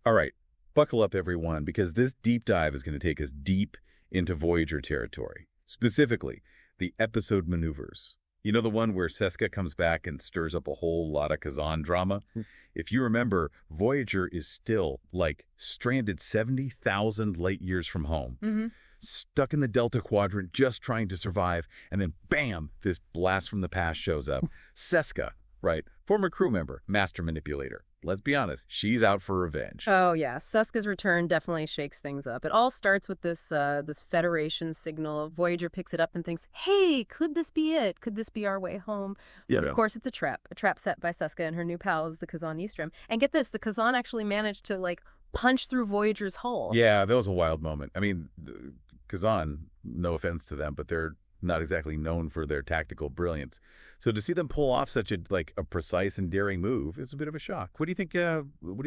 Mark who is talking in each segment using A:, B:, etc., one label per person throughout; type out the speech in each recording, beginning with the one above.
A: All right, buckle up, everyone, because this deep dive is going to take us deep into Voyager territory. Specifically, the episode maneuvers. You know, the one where Seska comes back and stirs up a whole lot of Kazon drama? If you remember, Voyager is still, like, stranded 70,000 light years from home. Stuck in the Delta Quadrant, just trying to survive, and then bam, this blast from the past shows up. Seska, right, former crew member, master manipulator. Let's be honest, she's out for revenge.
B: Oh, yeah. Seska's return definitely shakes things up. It all starts with this Federation signal. Voyager picks it up and thinks, hey, could this be it? Could this be our way home?
A: Yeah.
B: Of course, it's a trap set by Seska and her new pals, the Kazon Eastrum. And get this, the Kazon actually managed to, like, punch through Voyager's hull.
A: Yeah, that was a wild moment. I mean, Kazon, no offense to them, but they're not exactly known for their tactical brilliance. So to see them pull off such a precise and daring move is a bit of a shock. What do you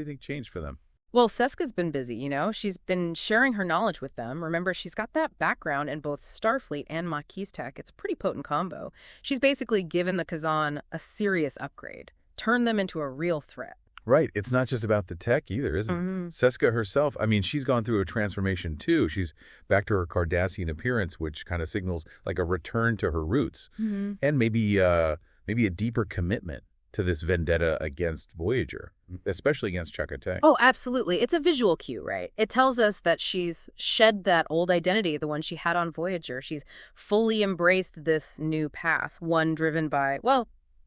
A: think changed for them?
B: Well, Seska's been busy, you know. She's been sharing her knowledge with them. Remember, she's got that background in both Starfleet and Maquis tech. It's a pretty potent combo. She's basically given the Kazon a serious upgrade, turned them into a real threat.
A: Right. It's not just about the tech either, is it? Seska herself, I mean, she's gone through a transformation too. She's back to her Cardassian appearance, which kind of signals like a return to her roots and maybe a deeper commitment to this vendetta against Voyager, especially against Chakotay.
B: Oh, absolutely. It's a visual cue, right? It tells us that she's shed that old identity, the one she had on Voyager. She's fully embraced this new path, one driven by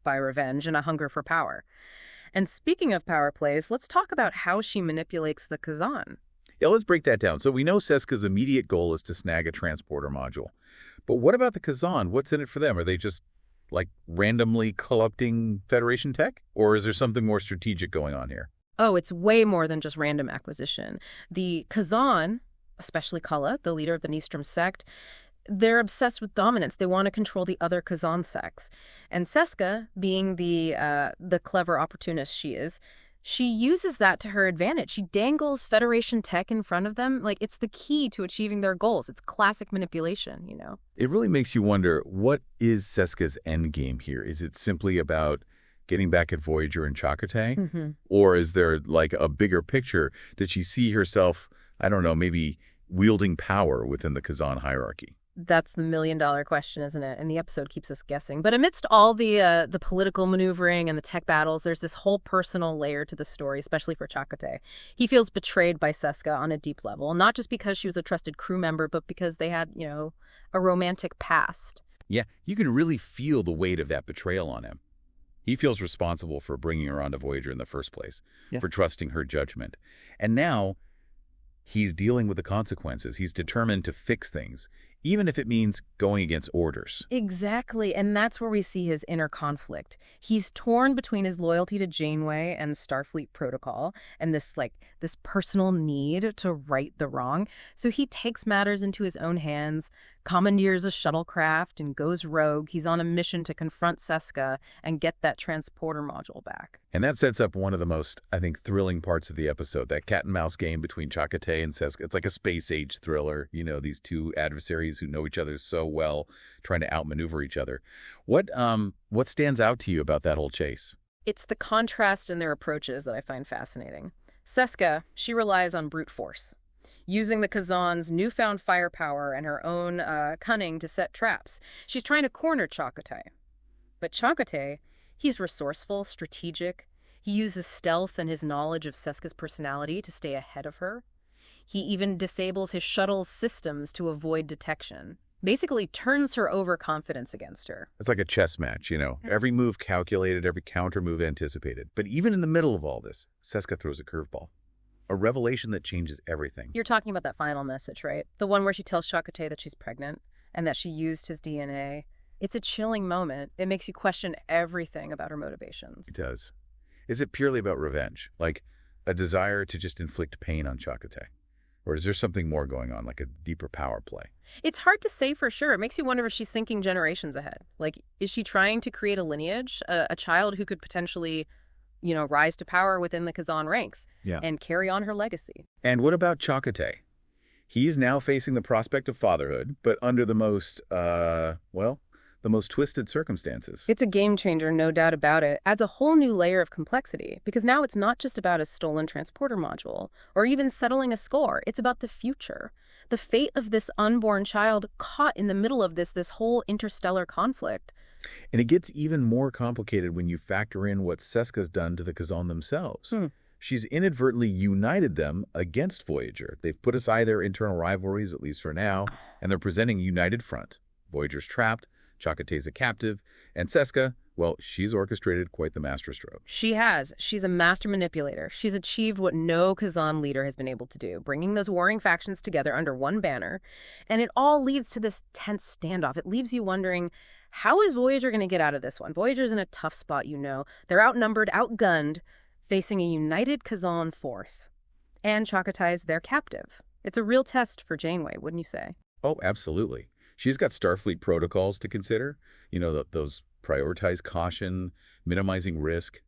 B: revenge and a hunger for power. And speaking of power plays, let's talk about how she manipulates the Kazon.
A: Yeah, let's break that down. So we know Seska's immediate goal is to snag a transporter module. But what about the Kazon? What's in it for them? Are they just, like, randomly collecting Federation tech? Or is there something more strategic going on here?
B: Oh, it's way more than just random acquisition. The Kazon, especially Culluh, the leader of the Nistrum sect, they're obsessed with dominance. They want to control the other Kazon sects. And Seska, being the clever opportunist she is, she uses that to her advantage. She dangles Federation tech in front of them. Like, it's the key to achieving their goals. It's classic manipulation, you know?
A: It really makes you wonder, what is Seska's endgame here? Is it simply about getting back at Voyager and Chakotay? Or is there, like, a bigger picture? Did she see herself, I don't know, maybe wielding power within the Kazon hierarchy?
B: That's the million-dollar question, isn't it? And the episode keeps us guessing. But amidst all the political maneuvering and the tech battles, there's this whole personal layer to the story, especially for Chakotay. He feels betrayed by Seska on a deep level, not just because she was a trusted crew member, but because they had, you know, a romantic past.
A: Yeah, you can really feel the weight of that betrayal on him. He feels responsible for bringing her onto Voyager in the first place, for trusting her judgment. And now he's dealing with the consequences. He's determined to fix things, even if it means going against orders.
B: Exactly, and that's where we see his inner conflict. He's torn between his loyalty to Janeway and Starfleet protocol and this personal need to right the wrong. So he takes matters into his own hands, commandeers a shuttlecraft, and goes rogue. He's on a mission to confront Seska and get that transporter module back.
A: And that sets up one of the most, I think, thrilling parts of the episode, that cat and mouse game between Chakotay and Seska. It's like a space-age thriller, you know, these two adversaries who know each other so well, trying to outmaneuver each other. What stands out to you about that whole chase?
B: It's the contrast in their approaches that I find fascinating. Seska, she relies on brute force, using the Kazon's newfound firepower and her own cunning to set traps. She's trying to corner Chakotay. But Chakotay, he's resourceful, strategic. He uses stealth and his knowledge of Seska's personality to stay ahead of her. He even disables his shuttle's systems to avoid detection. Basically turns her overconfidence against her.
A: It's like a chess match, you know. Every move calculated, every counter move anticipated. But even in the middle of all this, Seska throws a curveball. A revelation that changes everything.
B: You're talking about that final message, right? The one where she tells Chakotay that she's pregnant and that she used his DNA. It's a chilling moment. It makes you question everything about her motivations.
A: It does. Is it purely about revenge? Like a desire to just inflict pain on Chakotay? Or is there something more going on, like a deeper power play?
B: It's hard to say for sure. It makes you wonder if she's thinking generations ahead. Like, is she trying to create a lineage, a child who could potentially, you know, rise to power within the Kazon ranks and carry on her legacy?
A: And what about Chakotay? He's now facing the prospect of fatherhood, but under the most, the the most twisted circumstances.
B: It's a game changer, no doubt about it. Adds a whole new layer of complexity, because now it's not just about a stolen transporter module, or even settling a score. It's about the future. The fate of this unborn child caught in the middle of this whole interstellar conflict.
A: And it gets even more complicated when you factor in what Seska's done to the Kazon themselves. She's inadvertently united them against Voyager. They've put aside their internal rivalries, at least for now, and they're presenting a united front. Voyager's trapped, Chakotay's a captive, and Seska, well, she's orchestrated quite the masterstroke.
B: She has. She's a master manipulator. She's achieved what no Kazon leader has been able to do, bringing those warring factions together under one banner. And it all leads to this tense standoff. It leaves you wondering, how is Voyager going to get out of this one? Voyager's in a tough spot, you know. They're outnumbered, outgunned, facing a united Kazon force. And Chakotay's their captive. It's a real test for Janeway, wouldn't you say?
A: Oh, absolutely. She's got Starfleet protocols to consider, you know, those prioritize caution, minimizing risk.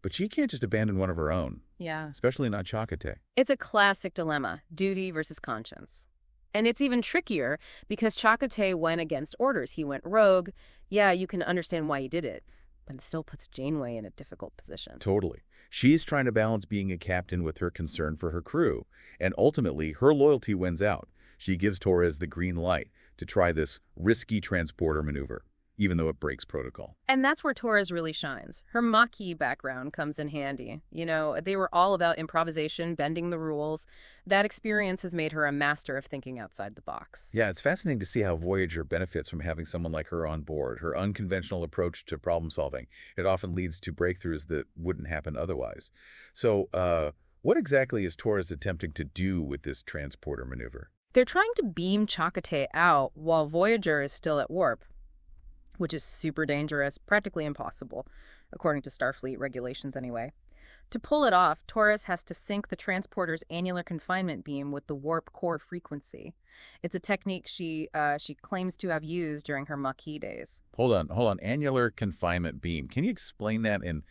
A: But she can't just abandon one of her own.
B: Yeah.
A: Especially not Chakotay.
B: It's a classic dilemma, duty versus conscience. And it's even trickier because Chakotay went against orders. He went rogue. Yeah, you can understand why he did it, but it still puts Janeway in a difficult position.
A: Totally. She's trying to balance being a captain with her concern for her crew. And ultimately, her loyalty wins out. She gives Torres the green light to try this risky transporter maneuver, even though it breaks protocol.
B: And that's where Torres really shines. Her Maje background comes in handy. You know, they were all about improvisation, bending the rules. That experience has made her a master of thinking outside the box.
A: Yeah, it's fascinating to see how Voyager benefits from having someone like her on board. Her unconventional approach to problem solving, it often leads to breakthroughs that wouldn't happen otherwise. So, what exactly is Torres attempting to do with this transporter maneuver?
B: They're trying to beam Chakotay out while Voyager is still at warp, which is super dangerous, practically impossible, according to Starfleet regulations anyway. To pull it off, Torres has to sync the transporter's annular confinement beam with the warp core frequency. It's a technique she claims to have used during her Maje days.
A: Hold on. Annular confinement beam. Can you explain that in,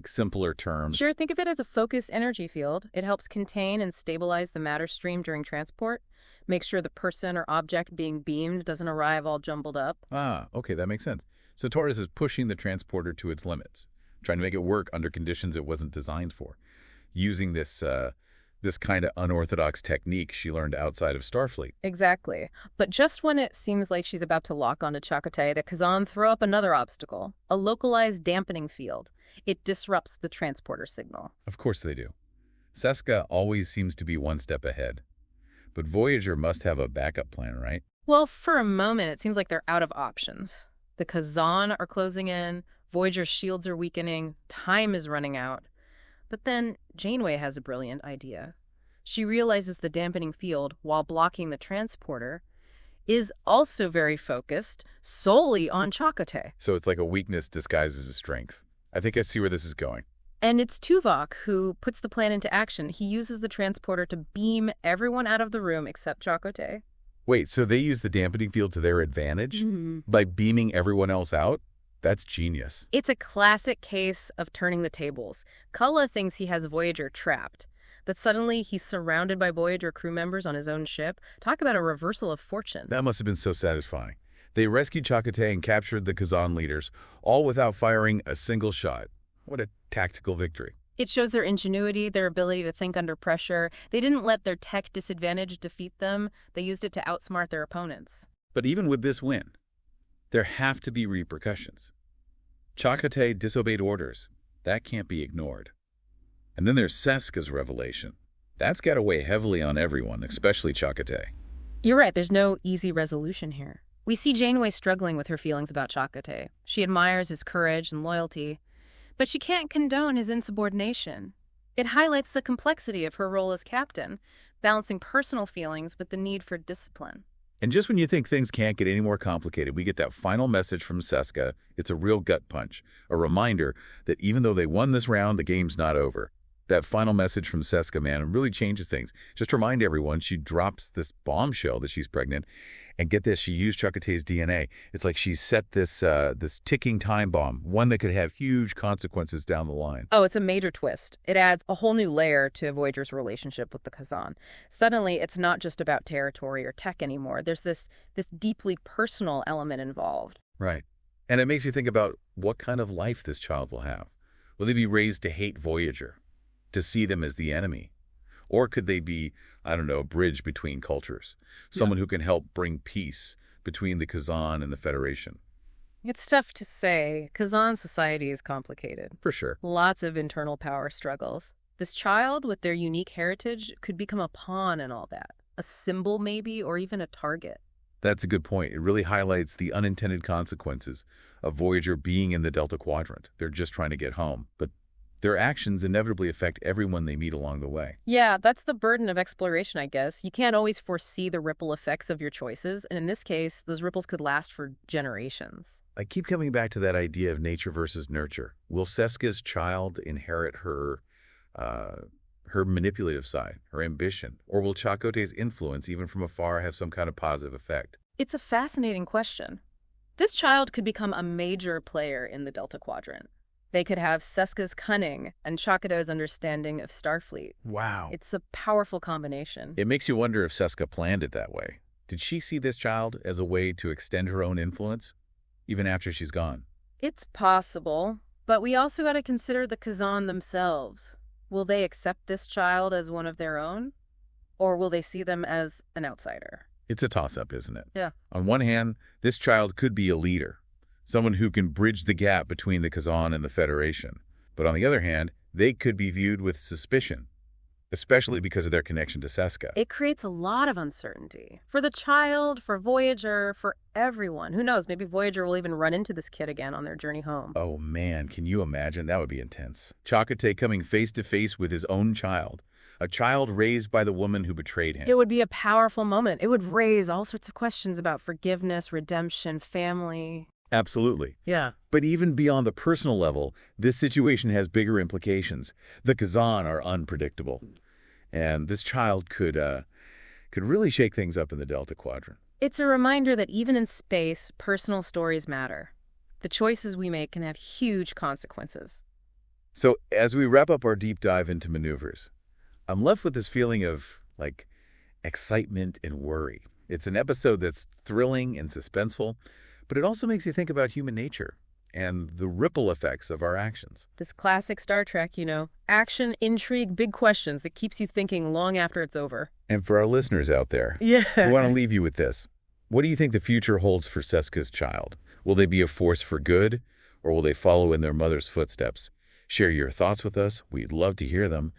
A: simpler terms?
B: Sure, think of it as a focused energy field. It helps contain and stabilize the matter stream during transport. Make sure the person or object being beamed doesn't arrive all jumbled up.
A: Ah, okay, that makes sense. So Torres is pushing the transporter to its limits, trying to make it work under conditions it wasn't designed for, using this kind of unorthodox technique she learned outside of Starfleet.
B: Exactly. But just when it seems like she's about to lock onto Chakotay, the Kazon throw up another obstacle, a localized dampening field. It disrupts the transporter signal.
A: Of course they do. Seska always seems to be one step ahead. But Voyager must have a backup plan, right?
B: Well, for a moment, it seems like they're out of options. The Kazon are closing in, Voyager's shields are weakening, time is running out. But then Janeway has a brilliant idea. She realizes the dampening field, while blocking the transporter, is also very focused solely on Chakotay.
A: So it's like a weakness disguised as a strength. I think I see where this is going.
B: And it's Tuvok who puts the plan into action. He uses the transporter to beam everyone out of the room except Chakotay.
A: Wait, so they use the dampening field to their advantage? By beaming everyone else out? That's genius.
B: It's a classic case of turning the tables. Culluh thinks he has Voyager trapped, but suddenly he's surrounded by Voyager crew members on his own ship. Talk about a reversal of fortune.
A: That must have been so satisfying. They rescued Chakotay and captured the Kazon leaders, all without firing a single shot. What a tactical victory.
B: It shows their ingenuity, their ability to think under pressure. They didn't let their tech disadvantage defeat them. They used it to outsmart their opponents.
A: But even with this win, there have to be repercussions. Chakotay disobeyed orders. That can't be ignored. And then there's Seska's revelation. That's got to weigh heavily on everyone, especially Chakotay.
B: You're right, there's no easy resolution here. We see Janeway struggling with her feelings about Chakotay. She admires his courage and loyalty, but she can't condone his insubordination. It highlights the complexity of her role as captain, balancing personal feelings with the need for discipline.
A: And just when you think things can't get any more complicated, we get that final message from Seska. It's a real gut punch, a reminder that even though they won this round, the game's not over. That final message from Seska, man, really changes things. Just to remind everyone, she drops this bombshell that she's pregnant. And get this, she used Chakotay's DNA. It's like she set this ticking time bomb, one that could have huge consequences down the line.
B: Oh, it's a major twist. It adds a whole new layer to Voyager's relationship with the Kazon. Suddenly, it's not just about territory or tech anymore. There's this deeply personal element involved.
A: Right. And it makes you think about what kind of life this child will have. Will they be raised to hate Voyager, to see them as the enemy? Or could they be, I don't know, a bridge between cultures, someone who can help bring peace between the Kazon and the Federation?
B: It's tough to say. Kazan society is complicated.
A: For sure.
B: Lots of internal power struggles. This child, with their unique heritage, could become a pawn in all that. A symbol, maybe, or even a target.
A: That's a good point. It really highlights the unintended consequences of Voyager being in the Delta Quadrant. They're just trying to get home, but their actions inevitably affect everyone they meet along the way.
B: Yeah, that's the burden of exploration, I guess. You can't always foresee the ripple effects of your choices, and in this case, those ripples could last for generations.
A: I keep coming back to that idea of nature versus nurture. Will Seska's child inherit her manipulative side, her ambition, or will Chakotay's influence, even from afar, have some kind of positive effect?
B: It's a fascinating question. This child could become a major player in the Delta Quadrant. They could have Seska's cunning and Chakotay's understanding of Starfleet.
A: Wow.
B: It's a powerful combination.
A: It makes you wonder if Seska planned it that way. Did she see this child as a way to extend her own influence, even after she's gone?
B: It's possible, but we also got to consider the Kazan themselves. Will they accept this child as one of their own? Or will they see them as an outsider?
A: It's a toss-up, isn't it?
B: Yeah.
A: On one hand, this child could be a leader, someone who can bridge the gap between the Kazan and the Federation. But on the other hand, they could be viewed with suspicion, especially because of their connection to Seska.
B: It creates a lot of uncertainty. For the child, for Voyager, for everyone. Who knows, maybe Voyager will even run into this kid again on their journey home.
A: Oh man, can you imagine? That would be intense. Chakotay coming face to face with his own child, a child raised by the woman who betrayed him.
B: It would be a powerful moment. It would raise all sorts of questions about forgiveness, redemption, family.
A: Absolutely.
B: Yeah.
A: But even beyond the personal level, this situation has bigger implications. The Kazan are unpredictable, and this child could really shake things up in the Delta Quadrant.
B: It's a reminder that even in space, personal stories matter. The choices we make can have huge consequences.
A: So as we wrap up our deep dive into maneuvers, I'm left with this feeling of, excitement and worry. It's an episode that's thrilling and suspenseful, but it also makes you think about human nature and the ripple effects of our actions.
B: This classic Star Trek, action, intrigue, big questions that keeps you thinking long after it's over.
A: And for our listeners out there, we want to leave you with this. What do you think the future holds for Seska's child? Will they be a force for good, or will they follow in their mother's footsteps? Share your thoughts with us. We'd love to hear them.